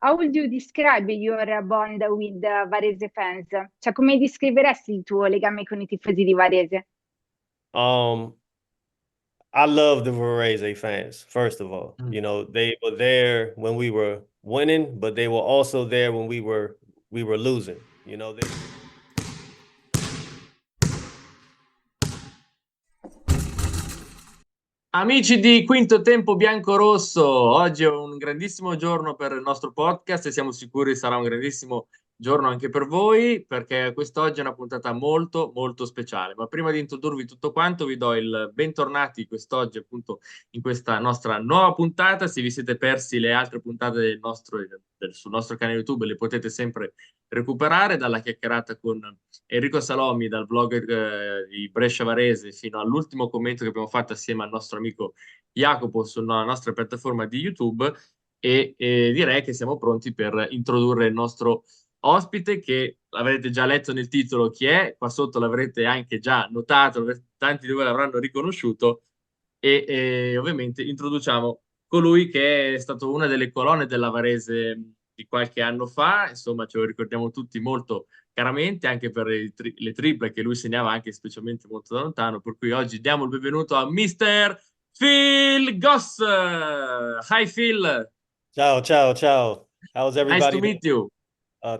how would you describe your bond with Varese fans? Cioè, come descriveresti il tuo legame con i tifosi di Varese? Um, I love the Varese fans, first of all. Mm. You know, they were there when we were winning, but they were also there when we were losing. You know, they Amici di Quinto Tempo Bianco-Rosso, oggi è un grandissimo giorno per il nostro podcast e siamo sicuri sarà un grandissimo giorno anche per voi perché quest'oggi è una puntata molto molto speciale. Ma prima di introdurvi tutto quanto vi do il bentornati quest'oggi appunto in questa nostra nuova puntata. Se vi siete persi le altre puntate sul nostro canale YouTube le potete sempre recuperare dalla chiacchierata con Enrico Salomi dal blog di Brescia Varese fino all'ultimo commento che abbiamo fatto assieme al nostro amico Jacopo sulla nostra piattaforma di YouTube e direi che siamo pronti per introdurre il nostro ospite che l'avrete già letto nel titolo chi è, qua sotto l'avrete anche già notato, tanti di voi l'avranno riconosciuto e ovviamente introduciamo colui che è stato una delle colonne della Varese di qualche anno fa, insomma ce lo ricordiamo tutti molto caramente anche per le triple che lui segnava anche specialmente molto da lontano, per cui oggi diamo il benvenuto a Mr. Phil Goss. Hi Phil, ciao, ciao, ciao. How's nice to everybody doing? meet you.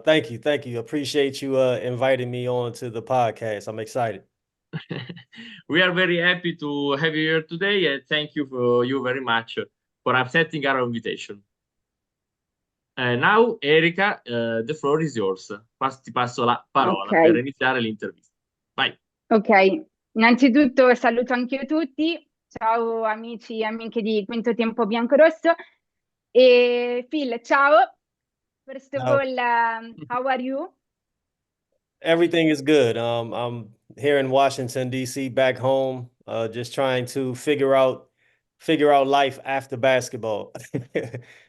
Thank you, thank you. Appreciate you inviting me on to the podcast. I'm excited. We are very happy to have you here today and thank you for you very much for accepting our invitation. Now, Erika, the floor is yours. Ti passo la parola per Ok, iniziare l'intervista. Vai. ok. Innanzitutto saluto anche io tutti. Ciao amici e amiche di Quinto Tempo Bianco-Rosso. E Phil, ciao. First of Now, all, how are you? everything is good. I'm here in Washington D.C. back home, just trying to figure out life after basketball.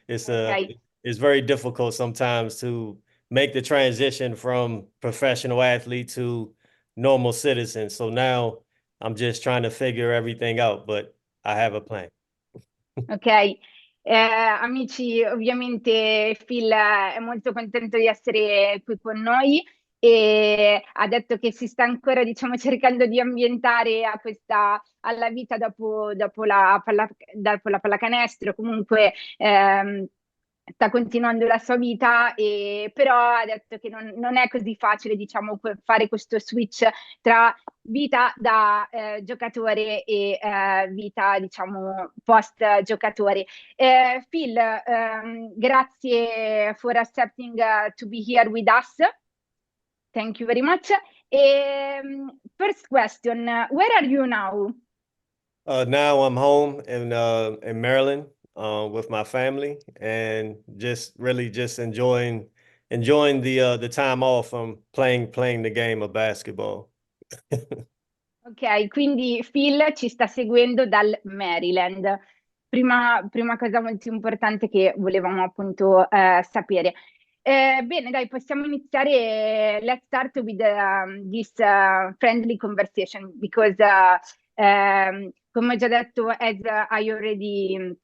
It's Ok. it's very difficult sometimes to make the transition from professional athlete to normal citizen. So now I'm just trying to figure everything out, but I have a plan. Ok, amici, ovviamente Phil è molto contento di essere qui con noi e ha detto che si sta ancora, diciamo, cercando di ambientare alla vita dopo la pallacanestro, comunque sta continuando la sua vita, però ha detto che non è così facile, diciamo, fare questo switch tra vita da giocatore e vita, diciamo, post giocatore. Phil, grazie for accepting to be here with us. Thank you very much. First question, where are you now? Now I'm home in Maryland with my family and just really just enjoying the time off from playing the game of basketball. Ok, quindi Phil ci sta seguendo dal Maryland. Prima cosa molto importante che volevamo appunto sapere. Bene, dai, possiamo iniziare. Let's start with this friendly conversation because, come ho già detto, as I already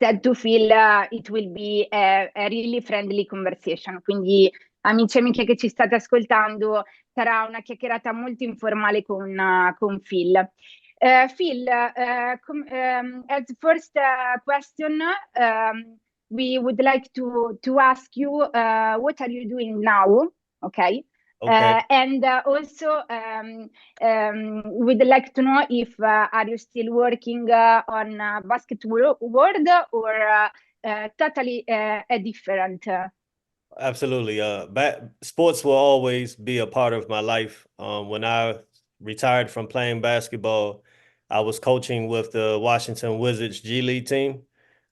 said to Phil, it will be a really friendly conversation. Quindi, amici e amiche che ci state ascoltando, sarà una chiacchierata molto informale con Phil. Phil, as first question, we would like to ask you what are you doing now? Okay. Okay. And also, we'd like to know if are you still working on basketball world or totally a different? Absolutely. Sports will always be a part of my life. When I retired from playing basketball, I was coaching with the Washington Wizards G League team,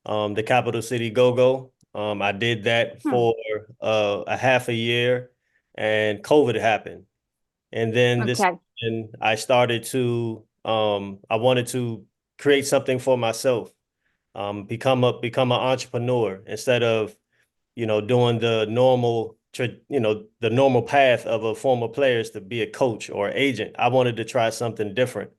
the Capital City Go-Go. I did that for a half a year, and COVID happened. And then Okay. and I started to I wanted to create something for myself, become an entrepreneur instead of doing the normal path of a former player is to be a coach or agent. I wanted to try something different.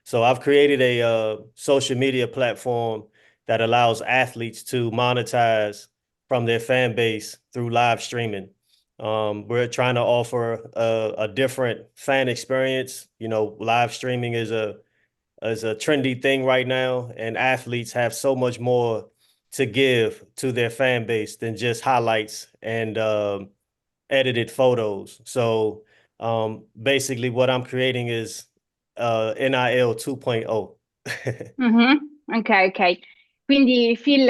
So I've created a social media platform that allows athletes to monetize from their fan base through live streaming. We're trying to offer a different fan experience. You know, live streaming is a trendy thing right now, and athletes have so much more to give to their fan base than just highlights and edited photos. So basically what I'm creating is NIL 2.0. Mhm. Ok, ok. Quindi Phil,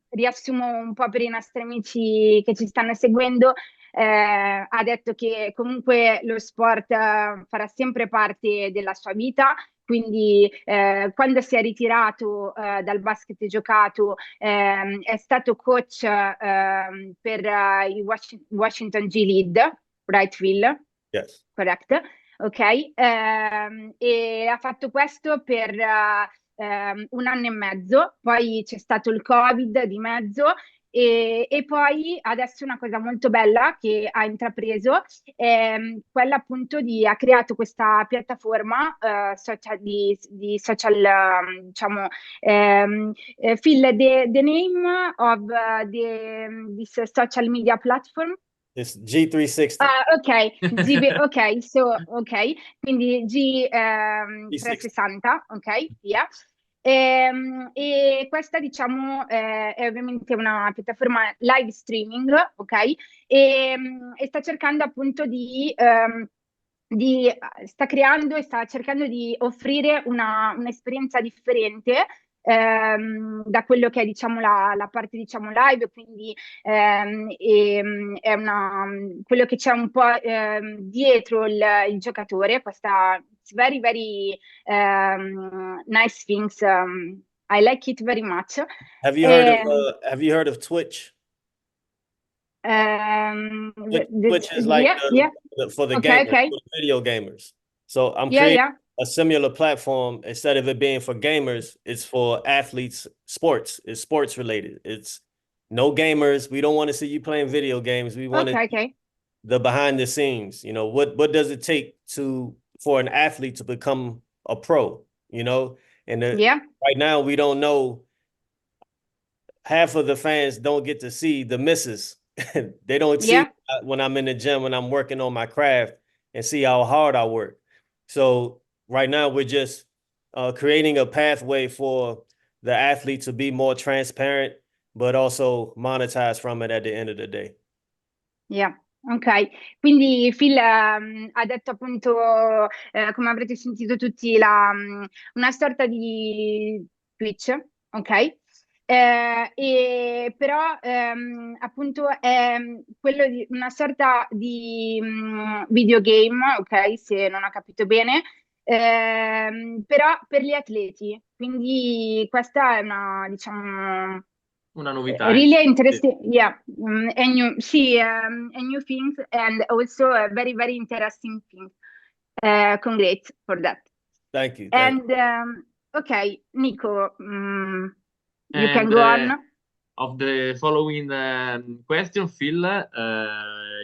riassumo un po' per i nostri amici che ci stanno seguendo. Ha detto che comunque lo sport farà sempre parte della sua vita, quindi quando si è ritirato dal basket giocato è stato coach per i Washington G Lead, right Phil? Yes. Correct? Ok, e ha fatto questo per 1 anno e mezzo, poi c'è stato il Covid di mezzo e poi adesso una cosa molto bella che ha intrapreso è quella appunto di ha creato questa piattaforma di social, diciamo, Phil, the name of this social media platform. It's G360. Ah, ok, ok, ok, quindi G60. G360, ok, via. E questa, diciamo, è ovviamente una piattaforma live streaming, ok? E sta cercando appunto sta creando e sta cercando di offrire un'esperienza differente da quello che è, diciamo, la parte, diciamo, live, quindi è quello che c'è un po' dietro il giocatore, questa it's very, very nice things. I like it very much. Have you heard of Twitch? Twitch is like Yeah, yeah. for the Okay, gamers, okay. for the video gamers. So I'm Yeah, creating yeah. a similar platform. Instead of it being for gamers, it's for athletes, sports. It's sports related. It's no gamers. We don't want to see you playing video games. We want to Okay, okay. the behind the scenes. You know, what does it take for an athlete to become a pro? You know, and Yeah, right now we don't know. Half of the fans don't get to see the misses. They don't see yeah. when I'm in the gym, when I'm working on my craft and see how hard I work. So right now we're just creating a pathway for the athlete to be more transparent, but also monetize from it at the end of the day. Yeah. Ok, quindi Phil ha detto appunto, come avrete sentito tutti, una sorta di Twitch, ok? E però appunto è quello di una sorta di videogame, ok? Se non ho capito bene, però per gli atleti. Quindi questa è una, diciamo, Una novità, really insomma. Sì. interesting, yeah, a new thing and also a very, very interesting thing. Congrats for that. Thank you. Thank you. And okay, Nico, you can And go on. of the following question, Phil,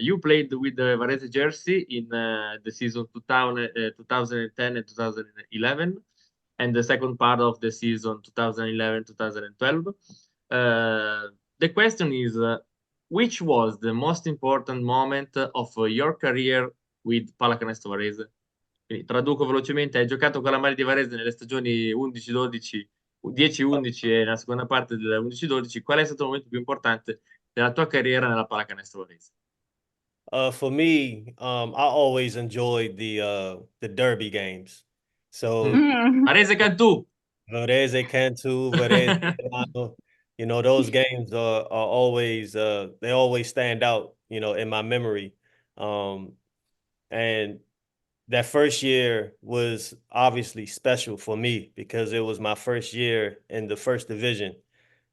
you played with the Varese jersey in the season 2010 and 2011, and the second part of the season 2011-2012. The question is, which was the most important moment of your career with Pallacanestro Varese? Quindi traduco velocemente, hai giocato con la maglia di Varese nelle stagioni 11-12, 10-11 e nella seconda parte della 11-12. Qual è stato il momento più importante della tua carriera nella pallacanestro Varese? For me, I always enjoyed the derby games. So Varese Cantù! Varese Cantu, Varese Milano, you know, those games are always they always stand out, you know, in my memory. And that first year was obviously special for me because it was my first year in the first division.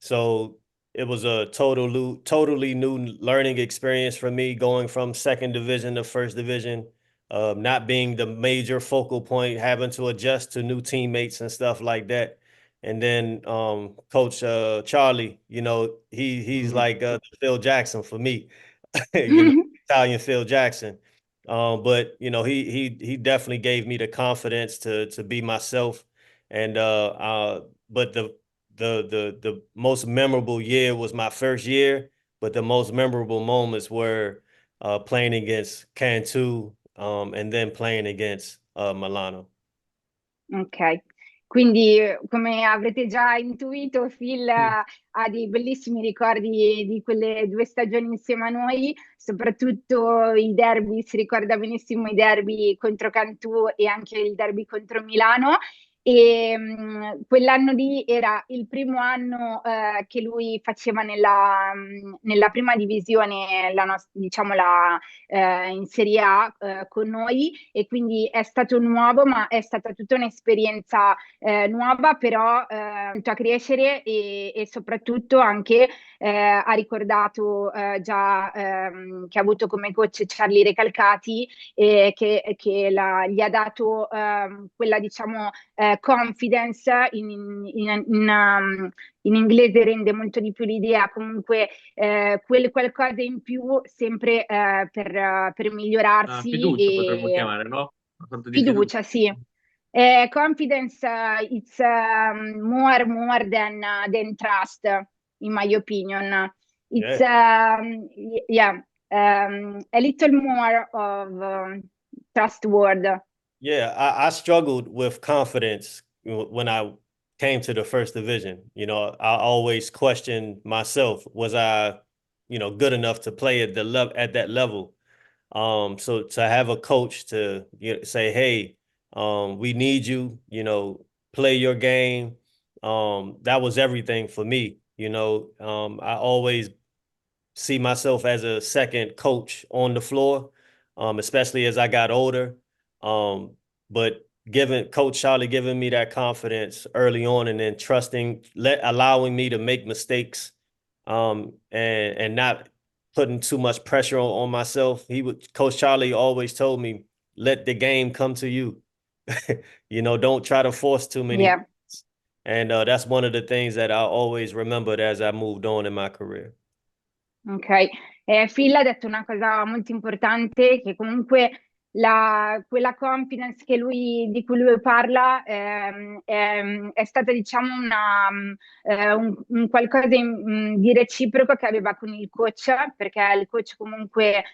So it was a totally new learning experience for me going from second division to first division, not being the major focal point, having to adjust to new teammates and stuff like that. And then Coach Charlie, you know, he's like Phil Jackson for me, you know, Italian Phil Jackson. But you know, he definitely gave me the confidence to be myself. And but the most memorable year was my first year, but the most memorable moments were playing against Cantu, and then playing against Milano. Ok, quindi come avrete già intuito, Phil ha dei bellissimi ricordi di quelle 2 stagioni insieme a noi, soprattutto i derby, si ricorda benissimo i derby contro Cantù e anche il derby contro Milano. E quell'anno lì era il primo anno che lui faceva nella prima divisione, diciamo in Serie A con noi, e quindi è stato nuovo, ma è stata tutta un'esperienza nuova, però a crescere e soprattutto anche ha ricordato già che ha avuto come coach Charlie Recalcati, che gli ha dato quella, diciamo, confidence in inglese rende molto di più l'idea, comunque quel qualcosa in più sempre per migliorarsi. Fiducia potremmo chiamare, no? Una sorta di Fiducia, sì. Confidence, it's more than trust, in my opinion. It's yeah, a little more of trust word. Yeah, I struggled with confidence when I came to the first division. You know, I always questioned myself. Was I, good enough to play at at that level? So to have a coach to say, hey, we need you, play your game. That was everything for me. I always see myself as a second coach on the floor, especially as I got older. But giving Coach Charlie giving me that confidence early on, and then allowing me to make mistakes, and not putting too much pressure on myself. Coach Charlie always told me, let the game come to you. Don't try to force too many. Yeah. And that's one of the things that I always remembered as I moved on in my career. Ok, Phil ha detto una cosa molto importante, che comunque quella confidence di cui lui parla è stata, diciamo, un qualcosa di reciproco che aveva con il coach, perché il coach comunque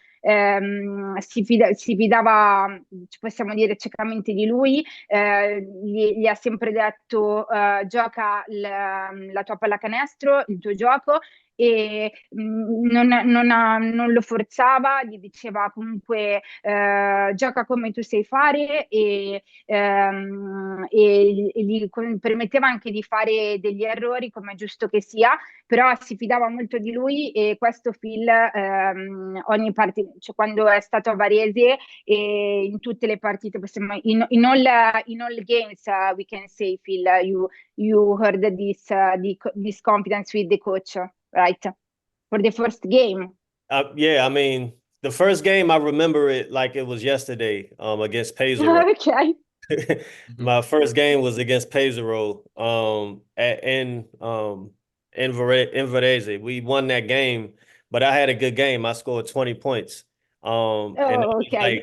si fidava, possiamo dire, ciecamente di lui. Gli ha sempre detto gioca la tua pallacanestro, il tuo gioco, e non lo forzava, gli diceva comunque gioca come tu sai fare, e gli permetteva anche di fare degli errori, come è giusto che sia, però si fidava molto di lui. E questo Phil ogni partita, cioè quando è stato a Varese e in tutte le partite, in all games, we can say, Phil, you heard this confidence with the coach, right? For the first game. Yeah, I mean, the first game, I remember it like it was yesterday, against Pesaro. Okay. My first game was against Pesaro, in Varese. We won that game, but I had a good game. I scored 20 points. And Okay.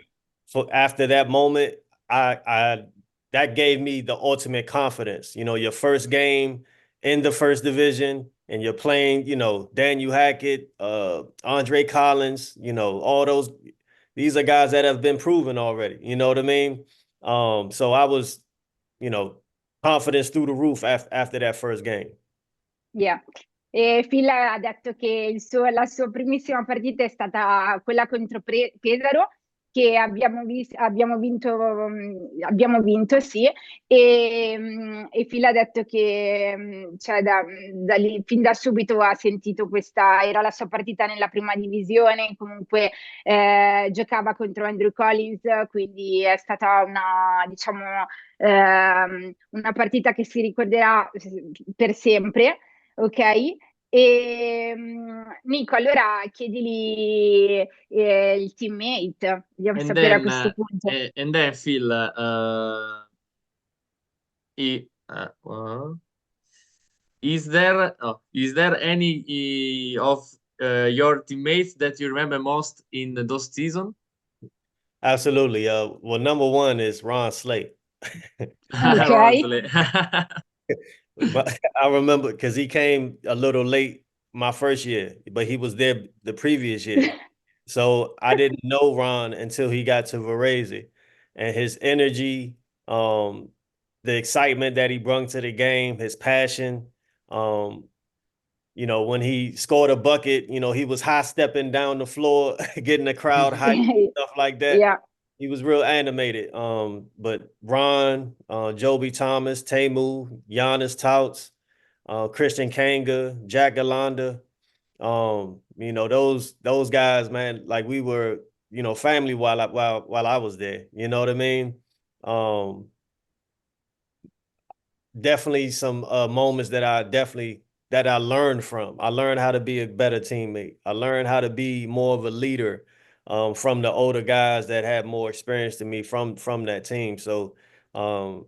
after that moment, I that gave me the ultimate confidence. Your first game in the first division, and you're playing, Daniel Hackett, Andre Collins, all those. These are guys that have been proven already. You know what I mean? So I was, confidence through the roof after that first game. Yeah. E Phil ha detto che la sua primissima partita è stata quella contro Pesaro, che abbiamo vinto, sì, e Phil ha detto che cioè, fin da subito ha sentito era la sua partita nella prima divisione, comunque giocava contro Andrew Collins, quindi è stata diciamo, una partita che si ricorderà per sempre. Ok, e Nico, allora chiedili il teammate, vogliamo sapere a questo punto. And then Phil, is there any of your teammates that you remember most in those seasons? Absolutely. Well, number one is Ron Slay. Ok. But I remember because he came a little late my first year, but he was there the previous year. So I didn't know Ron until he got to Varese, and his energy, the excitement that he brought to the game, his passion. Um, when he scored a bucket, he was high stepping down the floor, getting the crowd hyped, stuff like that. Yeah. He was real animated. But Ron, Joby Thomas, Teemu, Giannis Touts, Kristian Kangur, Jack Galanda, those guys, man, like we were, family while I was there. You know what I mean? Um, Definitely some moments that I learned from. I learned how to be a better teammate. I learned how to be more of a leader from the older guys that had more experience than me from that team. So um,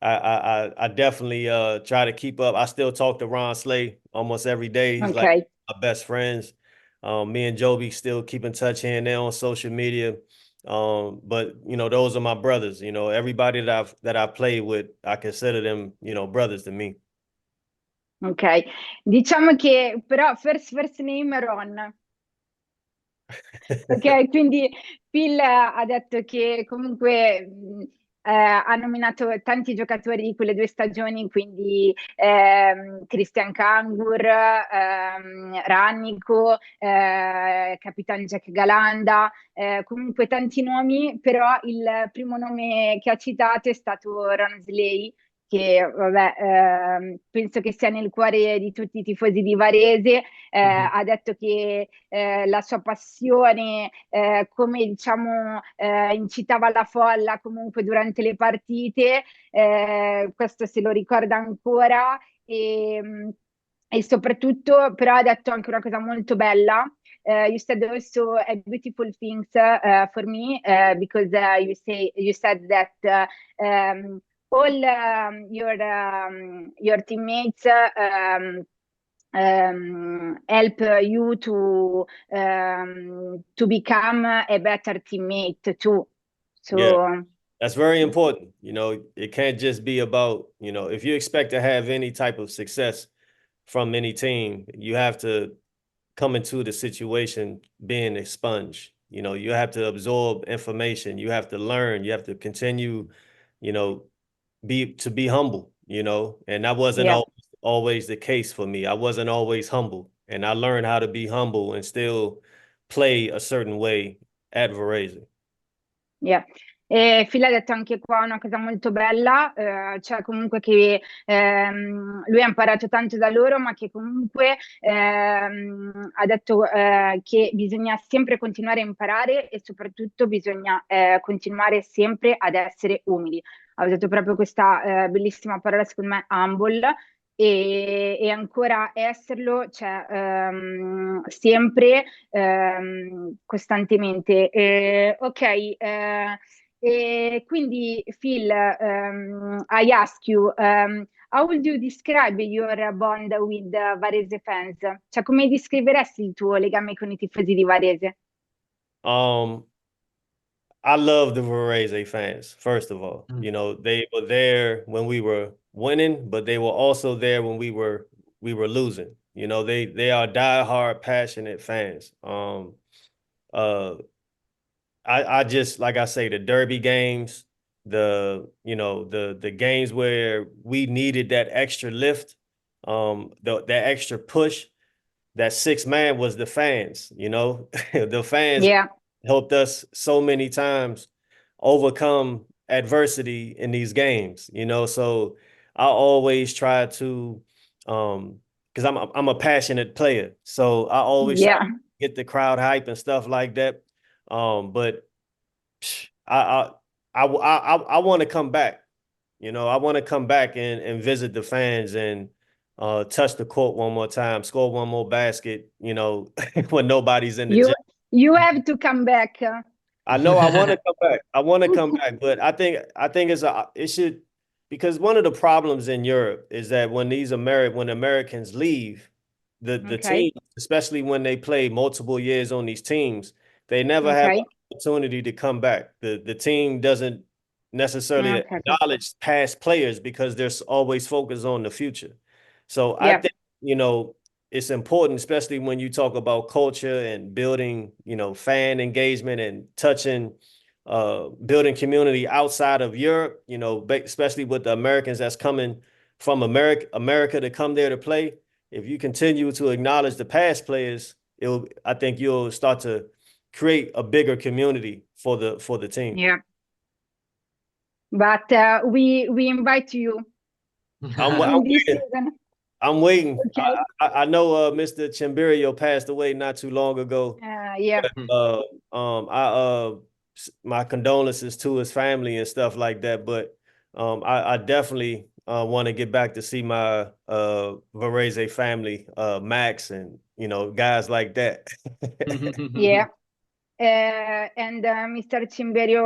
I definitely try to keep up. I still talk to Ron Slay almost every day. He's like Okay. my best friends. Me and Joby still keep in touch here and there on social media. But those are my brothers. Everybody that I've played with, I consider them, brothers to me. Ok, diciamo che però first name Ron. Ok, quindi Phil ha detto che comunque ha nominato tanti giocatori di quelle 2 stagioni, quindi Kristian Kangur, Ranniko, Capitan Jack Galanda, comunque tanti nomi, però il primo nome che ha citato è stato Ronald Slay, che vabbè, penso che sia nel cuore di tutti i tifosi di Varese. Ha detto che la sua passione, come diciamo, incitava la folla comunque durante le partite, questo se lo ricorda ancora e soprattutto però ha detto anche una cosa molto bella. You said also a beautiful things for me because you said that all your teammates help you to become a better teammate too. Yeah, So that's very important. It can't just be about, if you expect to have any type of success from any team, you have to come into the situation being a sponge. You have to absorb information. You have to learn. You have to continue, you know, be humble, and that wasn't yeah. always the case for me. I wasn't always humble, and I learned how to be humble and still play a certain way at Varese. Yeah. E Phil ha detto anche qua una cosa molto bella, cioè comunque che lui ha imparato tanto da loro, ma che comunque ha detto che bisogna sempre continuare a imparare e soprattutto bisogna continuare sempre ad essere umili. Ha detto proprio questa bellissima parola, secondo me, humble, e ancora esserlo, cioè sempre, costantemente. Ok, e quindi Phil, I ask you, how would you describe your bond with Varese fans? Cioè, come descriveresti il tuo legame con i tifosi di Varese? I love the Varese fans, first of all. They were there when we were winning, but they were also there when we were losing. They are diehard, passionate fans. Uh I just, like I say, the derby games, the games where we needed that extra lift, that extra push, that sixth man was the fans. The fans Yeah, helped us so many times overcome adversity in these games. So I always try to, because I'm a passionate player, so I always try to yeah. get the crowd hype and stuff like that. But I I want to come back. I want to come back and visit the fans and touch the court one more time, score one more basket, when nobody's in the You gym. you have to come back. I know I want to come back. I want to come back, but I think it should, because one of the problems in Europe is that when Americans leave the Ok, team, especially when they play multiple years on these teams, they never have ok. the opportunity to come back. The team doesn't necessarily Okay, okay. acknowledge past players because they're always focused on the future. So I Yeah. think, it's important, especially when you talk about culture and building, fan engagement and building community outside of Europe, especially with the Americans that's coming from America to come there to play. If you continue to acknowledge the past players, I think you'll start to create a bigger community for the team. Yeah. But we invite you I'm in this waiting. season. I'm waiting. Okay. I know Mr. Chimbirio passed away not too long ago. Yeah. My condolences to his family and stuff like that. But I definitely want to get back to see my Varese family, Max, and guys like that. Yeah. And Mr. Cimberio,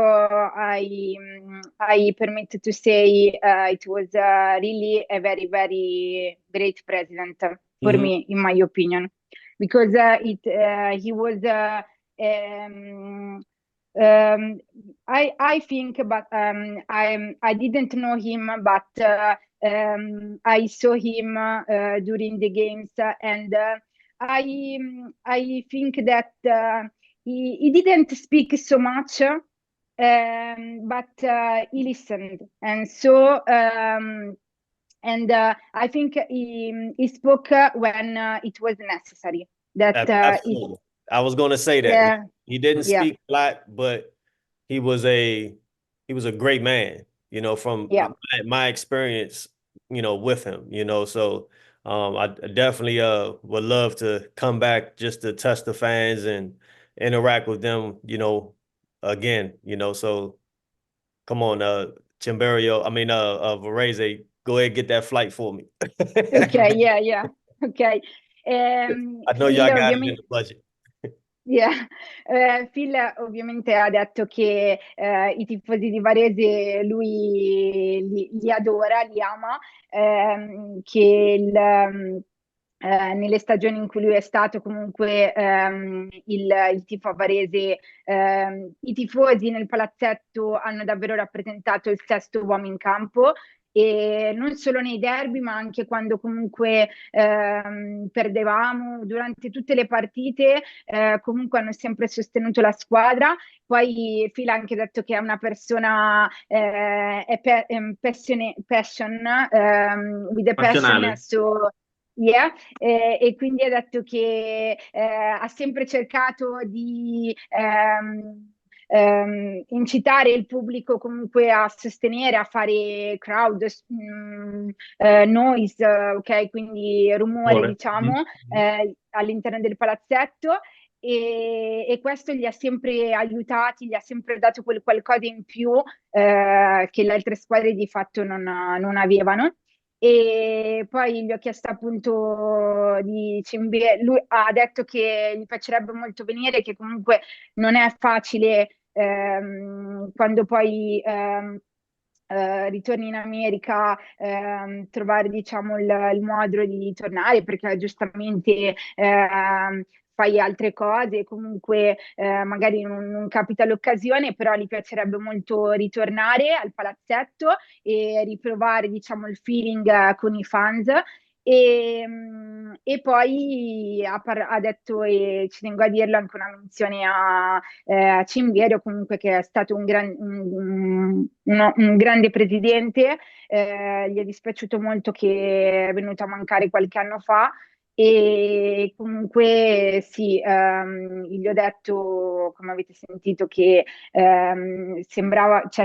I permit to say it was really a very, very great president for me, in my opinion, because he was. I think, but I didn't know him, but I saw him during the games, and I think that. He didn't speak so much, but he listened, and so I think he spoke when it was necessary. Absolutely. I was going to say that he didn't yeah, speak a lot, but he was a great man. From my experience, with him. So I definitely would love to come back just to touch the fans and interact with them. Again. So come on, Chimberio. I mean, Varese, go ahead and get that flight for me. Okay, yeah, okay. I know Phil, y'all got it in ovviamente, the budget. yeah. Phil ovviamente ha detto che i tifosi di Varese lui li adora, li ama, che nelle stagioni in cui lui è stato comunque il tifo varese, i tifosi nel palazzetto hanno davvero rappresentato il sesto uomo in campo. E non solo nei derby, ma anche quando comunque perdevamo, durante tutte le partite, comunque hanno sempre sostenuto la squadra. Poi Phil ha anche detto che è una persona with a passion, Passionale. so yeah, e quindi ha detto che ha sempre cercato di incitare il pubblico comunque a sostenere, a fare crowd, noise, ok, quindi rumore, diciamo, all'interno del palazzetto. E questo li ha sempre aiutati, gli ha sempre dato quel qualcosa in più che le altre squadre di fatto non avevano. E poi gli ho chiesto appunto di Cimbier, lui ha detto che gli piacerebbe molto venire, che comunque non è facile quando poi ritorni in America trovare diciamo il modo di tornare, perché giustamente fai altre cose, comunque magari non capita l'occasione, però gli piacerebbe molto ritornare al palazzetto e riprovare diciamo il feeling con i fans. E poi ha detto, e ci tengo a dirlo, anche una menzione a Cimbiero, comunque, che è stato un grande presidente. Gli è dispiaciuto molto che è venuto a mancare qualche anno fa. E comunque sì, gli ho detto, come avete sentito, che sembrava, cioè,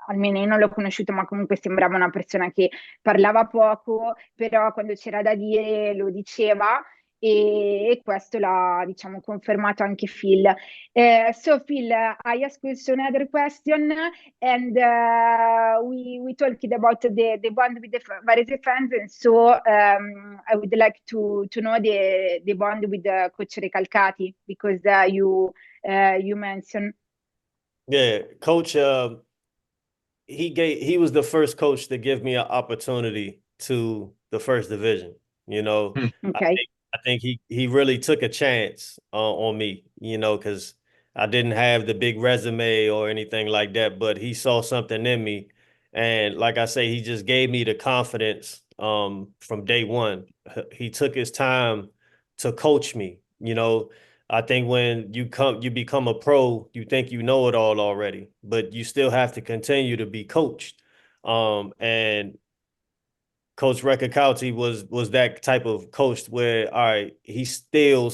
almeno io non l'ho conosciuto, ma comunque sembrava una persona che parlava poco, però quando c'era da dire lo diceva. E questo l'ha, diciamo, confermato anche Phil. So Phil, I asked you another question, and we talked about the bond with the Varese fans, and so I would like to know the bond with Coach Recalcati, because you mentioned. Yeah, Coach. He was the first coach to give me an opportunity to the first division. Okay. I think he really took a chance on me. Because I didn't have the big resume or anything like that, but he saw something in me. And like I say, he just gave me the confidence from day one. He took his time to coach me. You know, I think when you become a pro, you think you know it all already, but you still have to continue to be coached. And Coach Recalcati was that type of coach where, all right, he still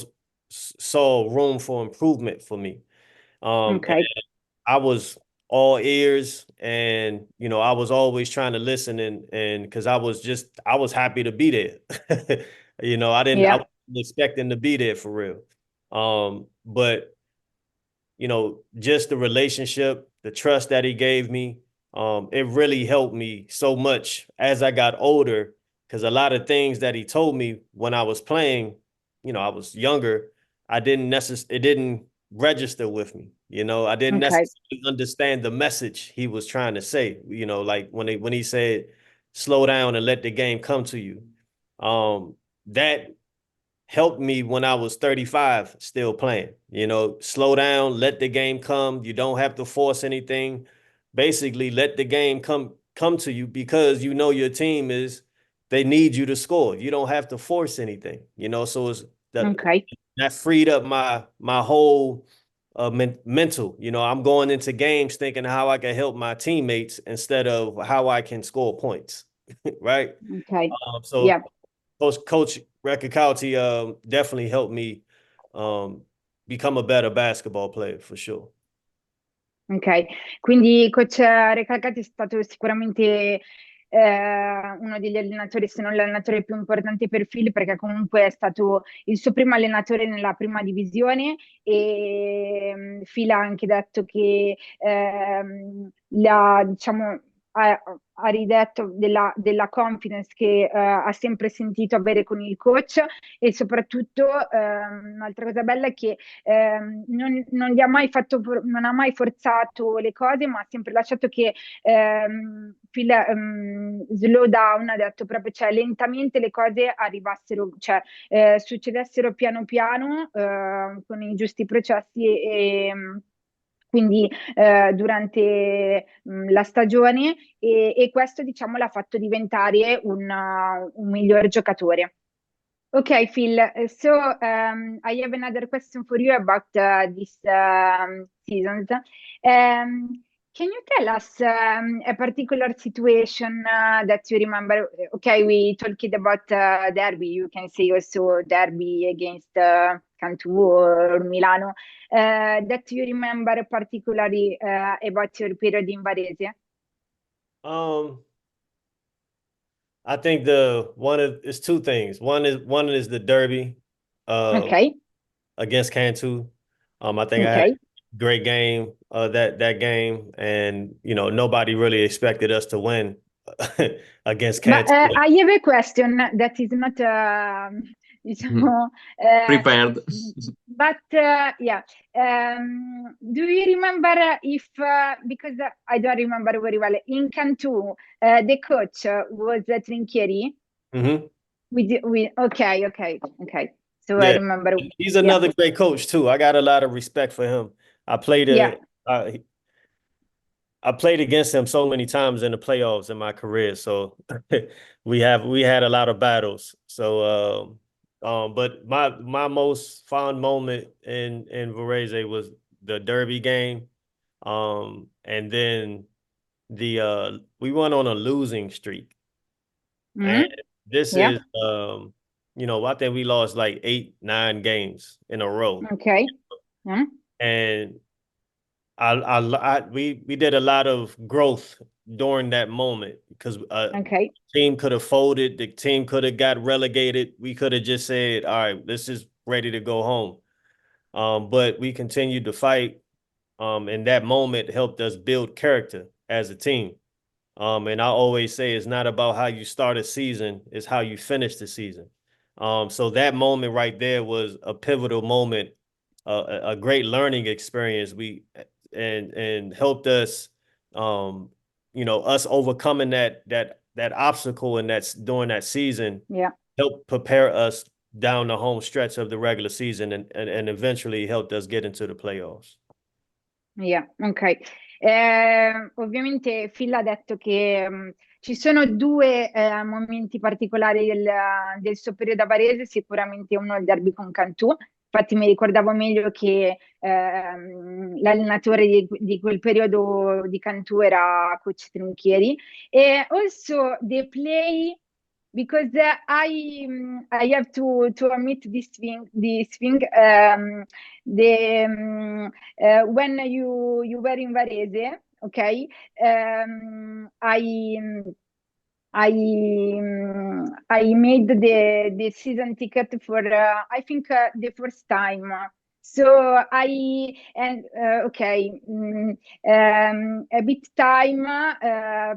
saw room for improvement for me. And Okay. I was all ears, and I was always trying to listen, and because I was happy to be there. I Yeah. wasn't expecting to be there for real. But just the relationship, the trust that he gave me, it really helped me so much as I got older, because a lot of things that he told me when I was playing, I was younger, it didn't register with me. I didn't Okay. necessarily understand the message he was trying to say, like when he said, slow down and let the game come to you. That helped me when I was 35 still playing. Slow down, let the game come. You don't have to force anything. Basically, let the game come to you, because your team they need you to score. You don't have to force anything. So it's Okay. that freed up my whole mental. I'm going into games thinking how I can help my teammates instead of how I can score points. Right? Okay. So Yeah. Coach Recalcati definitely helped me um, become a better basketball player for sure. Ok, quindi coach Recalcati è stato sicuramente uno degli allenatori, se non l'allenatore più importante per Phil, perché comunque è stato il suo primo allenatore nella prima divisione e Phil ha anche detto che diciamo, ha ridetto della confidence che ha sempre sentito avere con il coach e soprattutto un'altra cosa bella è che non gli ha mai non ha mai forzato le cose, ma ha sempre lasciato che Phil slow down, ha detto proprio, cioè lentamente le cose arrivassero, cioè succedessero piano piano con i giusti processi quindi durante la stagione e questo diciamo l'ha fatto diventare un miglior giocatore. Okay, Phil. So I have another question for you about this seasons. Can you tell us a particular situation that you remember? Okay, we talked about derby. You can say also derby against Cantu or Milano. That you remember particularly about your period in Varese? Um, I think it's two things. One is the derby Okay, against Cantu. I think I had okay. a great game that game, and nobody really expected us to win against But Cantu. I have a question that is not, diciamo, Prepared. but yeah. Do you remember if, because I don't remember very well, in Cantu, the coach was Trinchieri? Hmm. Okay. So I Yeah, remember, he's yeah, another great coach too. I got a lot of respect for him. I played yeah. a I played against him so many times in the playoffs in my career. So we had a lot of battles. So but my most fond moment in Varese was the Derby game. And then we went on a losing streak. And Mm, this yeah, is I think we lost like 8, 9 games in a row. okay. Mm, And we did a lot of growth during that moment, because okay. team could have folded, the team could have got relegated. We could have just said, all right, this is ready to go home. But we continued to fight. And that moment helped us build character as a team. And I always say it's not about how you start a season, it's how you finish the season. So that moment right there was a pivotal moment, a great learning experience. And helped us, us overcoming that obstacle and that's during that season, Yeah. helped prepare us down the home stretch of the regular season, and eventually helped us get into the playoffs. Yeah, ok. Ovviamente Phil ha detto che ci sono due momenti particolari del suo periodo a Varese, sicuramente uno è il derby con Cantù, infatti mi ricordavo meglio che l'allenatore di quel periodo di Cantù era coach Trinchieri, e also they play because I have to admit this thing the when you were in Varese, okay, I made the season ticket for I think the first time. So I and okay, a bit time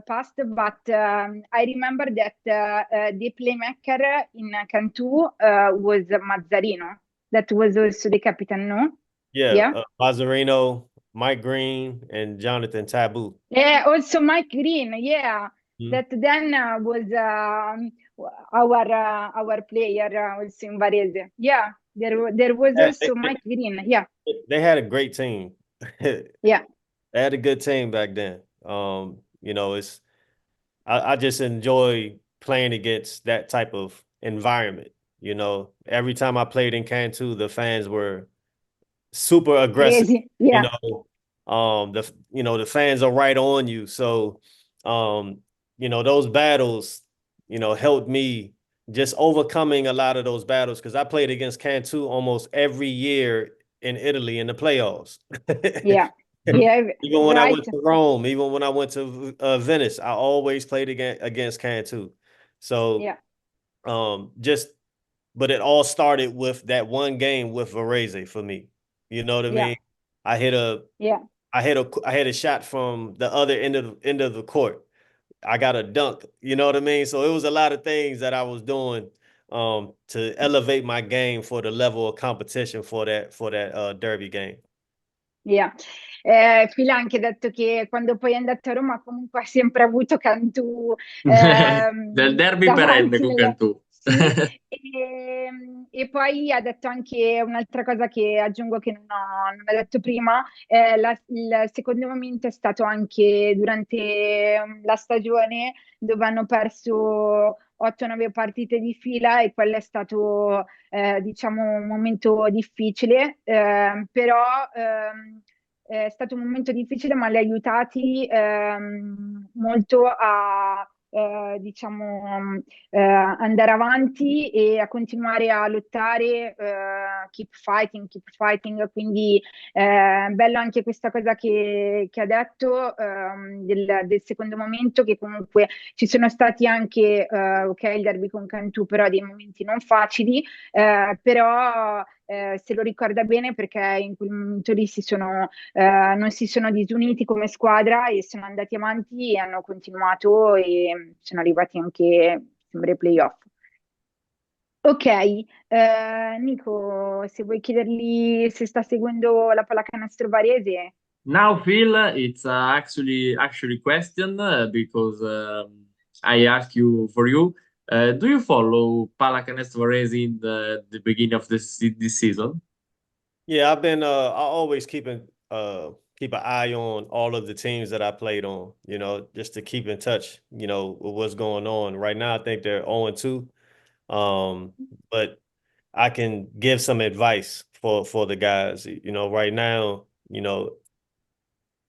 passed, but I remember that the playmaker in Cantù was Mazzarino. That was also the captain, no? Yeah, Yeah. Mazzarino, Mike Green, and Jonathan Taboo. Yeah, also Mike Green, yeah, Mhm. that then was our player also in Varese. Yeah, there was Yeah, also Mike Green. Yeah, they had a great team. yeah, They had a good team back then. You know, I just enjoy playing against that type of environment. You know, every time I played in Cantu, the fans were super aggressive. crazy. You Yeah, know, the fans are right on you. So, um, those battles, helped me just overcoming a lot of those battles because I played against Cantu almost every year in Italy in the playoffs. yeah, yeah, Even when I right. went to Rome, even when I went to Venice, I always played against Cantu. So, Yeah, just, but it all started with that one game with Varese for me. You know what I yeah, mean? I hit a, yeah, I hit a shot from the other end of the court. I got a dunk. You know what I mean? So it was a lot of things that I was doing to elevate my game for the level of competition for that derby game. yeah. Phil ha anche detto che quando poi è andato a Roma comunque ha sempre avuto Cantù Del derby perenne davanti con nella... Cantù. Sì, e poi ha detto anche un'altra cosa che aggiungo che non ho detto prima, il secondo momento è stato anche durante la stagione dove hanno perso 8-9 partite di fila e quello è stato diciamo un momento difficile, però è stato un momento difficile, ma li ha aiutati molto a diciamo andare avanti e a continuare a lottare, keep fighting, quindi bello anche questa cosa che ha detto del secondo momento, che comunque ci sono stati anche, ok, il derby con Cantù, però dei momenti non facili, però se lo ricorda bene perché in quel momento lì non si sono disuniti come squadra e sono andati avanti e hanno continuato e sono arrivati anche, sembra, ai playoff. Ok, Nico, se vuoi chiedergli se sta seguendo la pallacanestro Varese. Now, Phil, it's actually question because I ask you for you. Do you follow Pallacanestro Varese in the beginning of this season? Yeah, I've been I always keep an eye on all of the teams that I played on, just to keep in touch, with what's going on. Right now I think they're 0-2. But I can give some advice for the guys. Right now,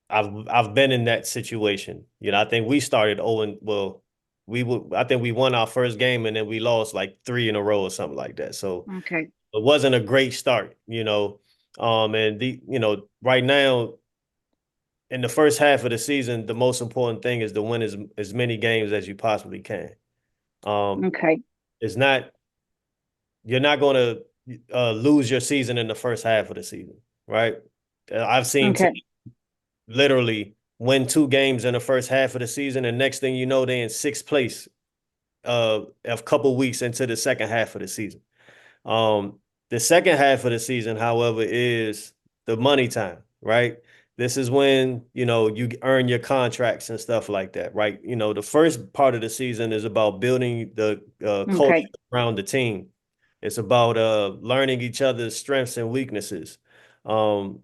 I've been in that situation. I think we started 0 and well, I think we won our first game and then we lost like 3 in a row or something like that. So Ok, it wasn't a great start. And right now in the first half of the season, the most important thing is to win as many games as you possibly can. ok, It's not You're not going to lose your season in the first half of the season, right? I've seen ok, teams literally win 2 games in the first half of the season, and next thing you know, they're in sixth place a couple weeks into the second half of the season. The second half of the season, however, is the money time, right? This is when, you earn your contracts and stuff like that, right? The first part of the season is about building the culture ok, around the team. It's about learning each other's strengths and weaknesses. Um,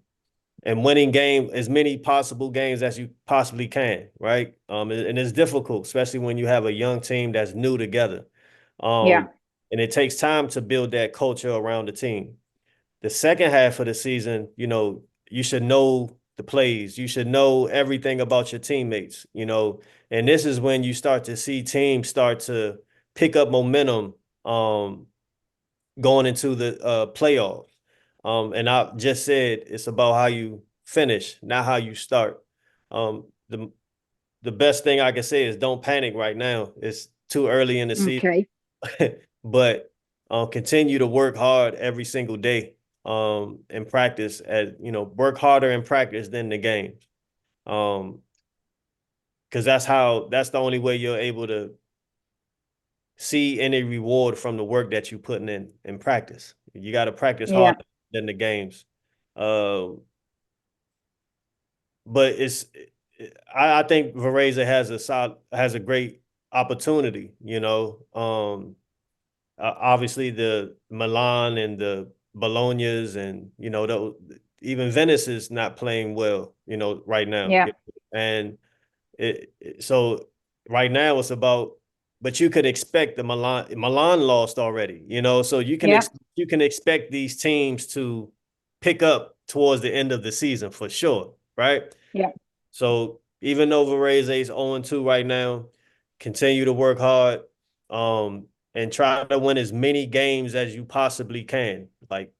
and winning as many possible games as you possibly can, right? And it's difficult, especially when you have a young team that's new together. Yeah. And it takes time to build that culture around the team. The second half of the season, you should know the plays. You should know everything about your teammates, and this is when you start to see teams start to pick up momentum going into the playoffs. And I just said it's about how you finish, not how you start. The best thing I can say is don't panic right now. It's too early in the season, Okay. but continue to work hard every single day and practice work harder in practice than the games. Because that's the only way you're able to see any reward from the work that you're putting in practice. You got to practice Yeah. harder than the games. But I think Varese has a great opportunity, obviously the Milan and the Bolognas and, even Venice is not playing well, right now. Yeah. And so right now it's about, but you could expect the Milan lost already, so you can you can expect these teams to pick up towards the end of the season for sure, right? Yeah. So even though Varese is 0-2 right now, continue to work hard and try to win as many games as you possibly can. Like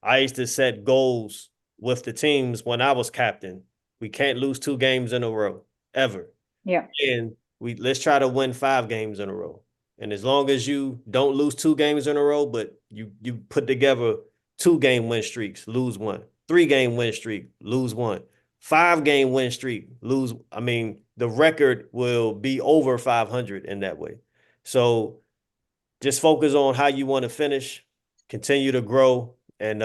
I used to set goals with the teams when I was captain. We can't lose 2 games in a row ever. Yeah. And let's try to win 5 games in a row. And as long as you don't lose 2 games in a row, but you put together 2-game win streaks, lose 1, 3-game win streak, lose 1, 5-game win streak, lose. I mean, the record will be over 500 in that way. So just focus on how you want to finish, continue to grow, and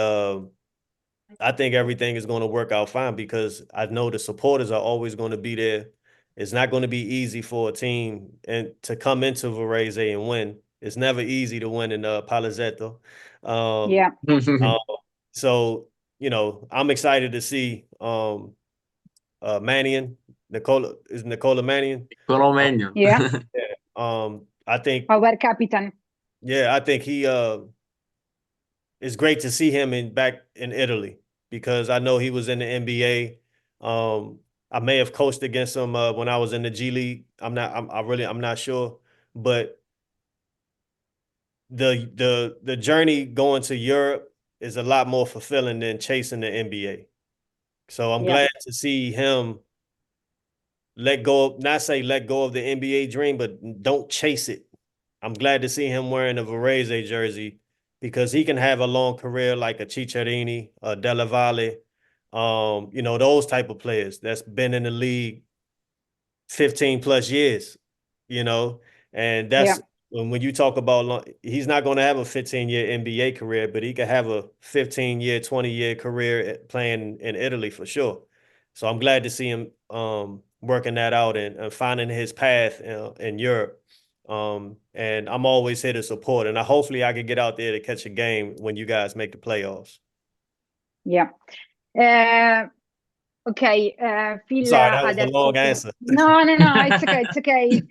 I think everything is going to work out fine because I know the supporters are always going to be there. It's not going to be easy for a team and to come into Varese and win. It's never easy to win in Palazzetto. Yeah. So, I'm excited to see Mannion. Nicola Mannion? Nicola Mannion. Yeah. I think, Our captain. I think he it's great to see him back in Italy because I know he was in the NBA. I may have coached against him when I was in the G League. I'm not sure, but the journey going to Europe is a lot more fulfilling than chasing the NBA. So I'm glad to see him not let go of the NBA dream, but don't chase it. I'm glad to see him wearing a Varese jersey because he can have a long career like a Cicciarini, a Della, those type of players that's been in the league 15 plus years, and that's when you talk about he's not going to have a 15-year NBA career, but he could have a 15-year, 20-year career playing in Italy for sure. So I'm glad to see him working that out and finding his path in Europe. And I'm always here to support, and hopefully I can get out there to catch a game when you guys make the playoffs. Yeah. Okay, Phil. Sorry, that was a long answer. No, it's okay. It's okay.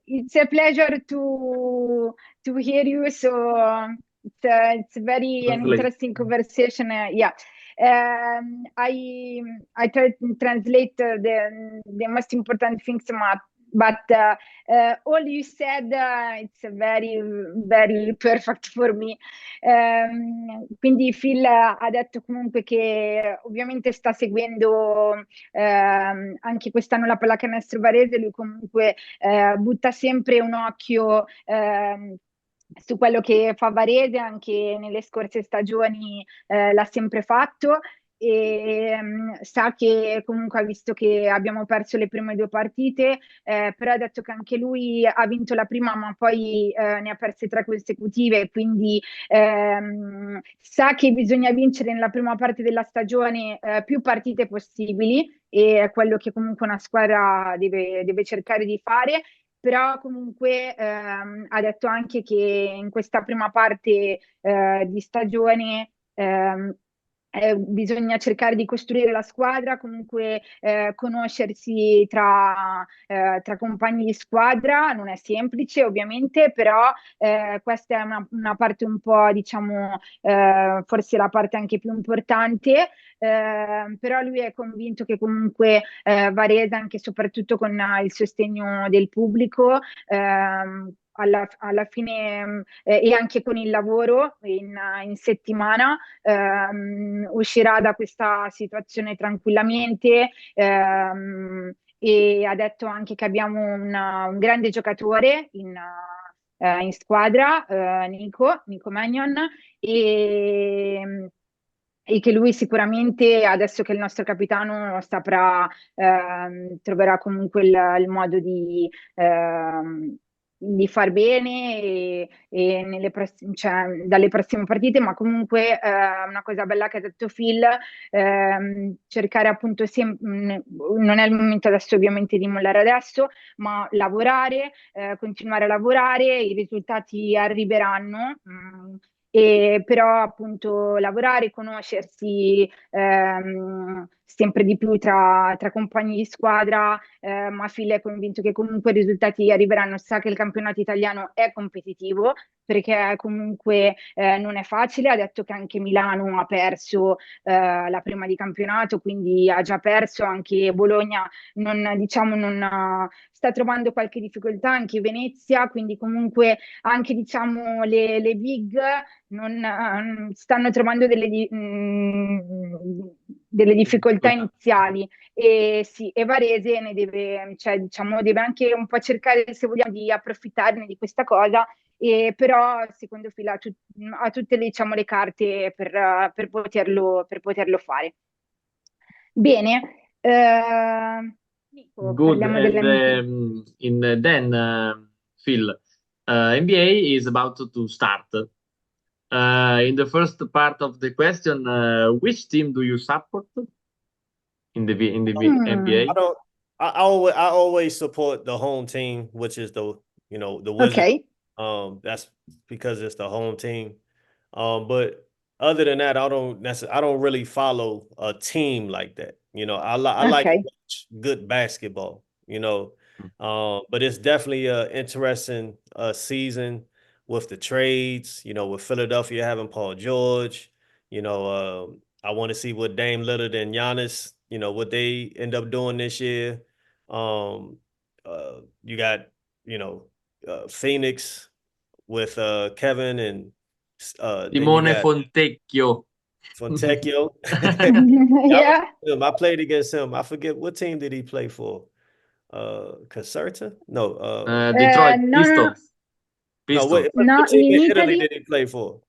It's a pleasure to hear you. So it's very an interesting conversation. Yeah. I try to translate the most important things, but all you said it's very very perfect for me. Quindi Phil ha detto comunque che ovviamente sta seguendo anche quest'anno la pallacanestro Varese. Lui comunque butta sempre un occhio su quello che fa Varese, anche nelle scorse stagioni l'ha sempre fatto. E sa che comunque ha visto che abbiamo perso le prime 2 partite, però ha detto che anche lui ha vinto la prima ma poi ne ha perse 3 consecutive, quindi sa che bisogna vincere nella prima parte della stagione più partite possibili, e è quello che comunque una squadra deve cercare di fare. Però comunque ha detto anche che in questa prima parte di stagione bisogna cercare di costruire la squadra, comunque conoscersi tra compagni di squadra non è semplice ovviamente, però questa è una parte un po', diciamo, forse la parte anche più importante, però lui è convinto che comunque Varese, anche e soprattutto con il sostegno del pubblico, alla fine e anche con il lavoro in settimana uscirà da questa situazione tranquillamente. E ha detto anche che abbiamo un grande giocatore in squadra, Nico Mannion, e che lui sicuramente, adesso che è il nostro capitano, troverà comunque il modo di far bene e cioè, dalle prossime partite, ma comunque una cosa bella che ha detto Phil, cercare appunto non è il momento adesso ovviamente di mollare adesso, ma lavorare, continuare a lavorare, i risultati arriveranno. Però appunto lavorare, conoscersi sempre di più tra compagni di squadra, ma Phil è convinto che comunque i risultati arriveranno, sa che il campionato italiano è competitivo perché comunque non è facile, ha detto che anche Milano ha perso la prima di campionato, quindi ha già perso, anche Bologna diciamo, sta trovando qualche difficoltà, anche Venezia, quindi comunque anche diciamo le big stanno trovando delle difficoltà iniziali e, sì, e Varese ne deve, cioè, diciamo, deve anche un po' cercare, se vogliamo, di approfittarne di questa cosa, però secondo Fila ha tutte diciamo, le carte per poterlo fare. Bene, Nico, Good. parliamo And dell'MT. then, Phil, NBA is about to start. In the first part of the question, which team do you support in the NBA? I don't. I always support the home team, which is the Wizards. Ok, That's because it's the home team. But other than that, I don't really follow a team like that. I like to ok, watch good basketball. But it's definitely a interesting season with the trades. With Philadelphia having Paul George. I want to see what Dame Lillard and Giannis, what they end up doing this year. You got, Phoenix with Kevin and then you Simone got Fontecchio. Fontecchio. yeah. I played against him. I forget what team did he play for? Caserta? No, Detroit No, no, Pistons. no. Pistons. no, What team in in Italy Italy, did he play for?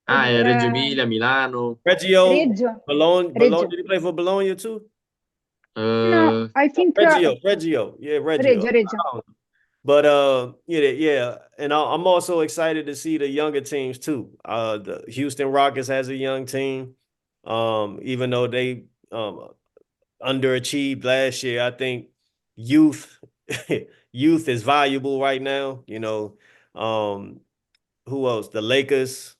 Reggio eh, Emilia, Milano. Reggio, Reggio, Bologna. Bologna. Reggio. Did he play for Bologna too? No, Uh, I think Reggio. Yeah, Reggio. Reggio. But yeah, and I'm also excited to see the younger teams too. The Houston Rockets has a young team. Even though they underachieved last year, I think youth youth is valuable right now. Who else? The Lakers.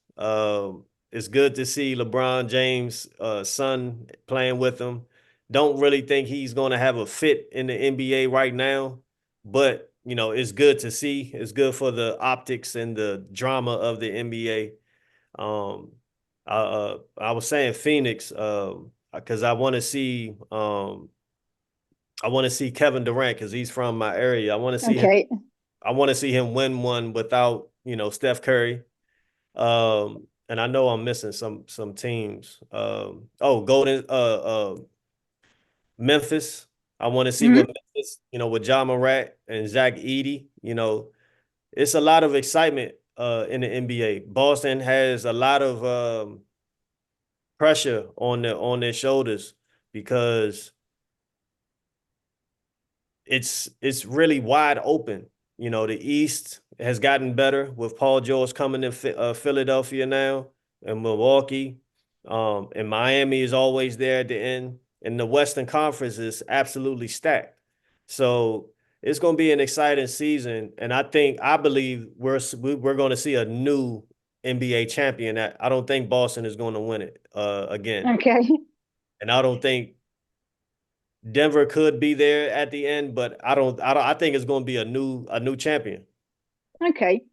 It's good to see LeBron James' son playing with them. Don't really think he's going to have a fit in the NBA right now, but it's good to see. It's good for the optics and the drama of the NBA. I was saying Phoenix because I want to see Kevin Durant because he's from my area. Ok. I want to see him win one without Steph Curry. And I know I'm missing some teams. Golden Memphis. I want to see what Mhm. Memphis, with John Morant and Zach Edey. It's a lot of excitement in the NBA. Boston has a lot of pressure on their shoulders because it's really wide open. The East has gotten better with Paul George coming to Philadelphia now and Milwaukee. And Miami is always there at the end. And the Western Conference is absolutely stacked. So it's going to be an exciting season. And I believe we're going to see a new NBA champion. I don't think Boston is going to win it again. Okay. And I don't think Denver could be there at the end, but I think it's going to be a new champion. Ok.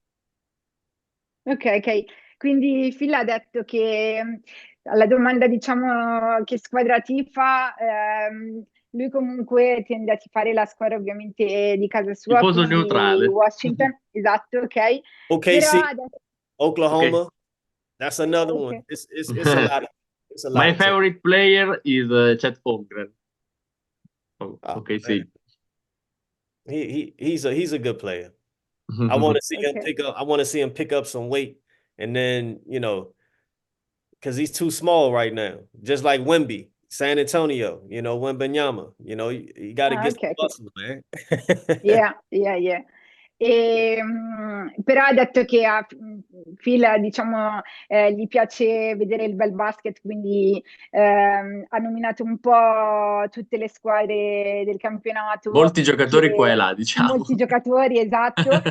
Ok. Quindi Phil ha detto che alla domanda, diciamo, che squadra tifa, lui comunque tende a tifare la squadra ovviamente di casa sua, Tifoso quindi neutrale. Washington, esatto, ok. Però OKC, ha detto, Oklahoma, Okay. that's another ok. one. It's a lot of My teams. favorite player is Chet Holmgren. Oh, Oh, okay, man. see. He's a good player. I want to see him Okay. pick up. I want to see him pick up some weight, and then because he's too small right now. Just like Wemby, San Antonio. Wembanyama. You got to Ah, get ok, some ok. muscle, man. Yeah, yeah, yeah. Però ha detto che a Phil, diciamo, gli piace vedere il bel basket, quindi ha nominato un po' tutte le squadre del campionato, Molti giocatori qua e là, diciamo. molti giocatori, esatto,